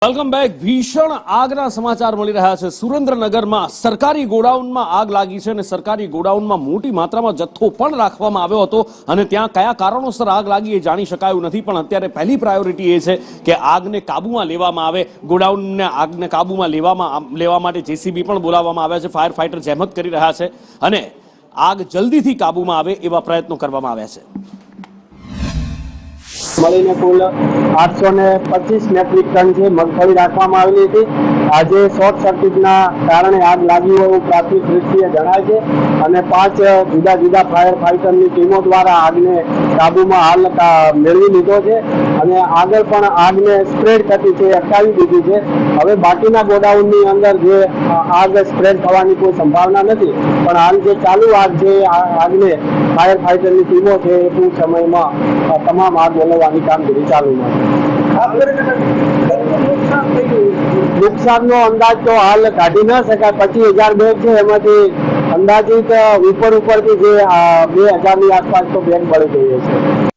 Welcome back. ભીષણ આગના સમાચાર મળી રહ્યા છે। સુરેન્દ્રનગરમાં સરકારી ગોડાઉનમાં આગ લાગી છે અને સરકારી ગોડાઉનમાં મોટી માત્રામાં જથ્થો પણ રાખવામાં આવ્યો હતો અને ત્યાં કયા કારણોસર આગ લાગી એ જાણી શકાયું નથી, પણ અત્યારે પહેલી પ્રાયોરિટી એ છે કે આગને કાબૂમાં લેવામાં આવે। ગોડાઉનને આગને કાબૂમાં લેવા માટે જેસીબી પણ બોલાવવામાં આવ્યા છે। ફાયર ફાઈટર જહેમત કરી રહ્યા છે અને આગ જલ્દીથી કાબૂમાં આવે એવા પ્રયત્નો કરવામાં આવ્યા છે। મળીને કુલ 825 મેટ્રિક ટન છે મગફળી રાખવામાં આવેલી હતી। આજે શોર્ટ સર્કિટના કારણે આગ લાગી હોવાનું પ્રાથમિક દ્રષ્ટિએ જણાય છે અને 5 જુદા જુદા ફાયર ફાઈટરની ટીમો દ્વારા આગને કાબૂમાં હાલ મેળવી લીધો છે અને આગળ પણ આગને સ્પ્રેડ થતી છે અટકાવી દીધી છે। હવે બાકીના ગોડાઉનની અંદર જે આગ સ્પ્રેડ થવાની કોઈ સંભાવના નથી, પણ હાલ જે ચાલુ આગ છે આગને ફાયર ફાઈટરની ટીમો છે એ ટૂંક સમયમાં તમામ આગ ઓલવવાની કામગીરી ચાલુમાં છે। નુકસાનનો અંદાજ તો હાલ કાઢી ન શકાય। 25,000 બેગ છે, એમાંથી અંદાજિત ઉપરથી જે 2,000ની આસપાસ તો બેગ મળી ગઈ છે।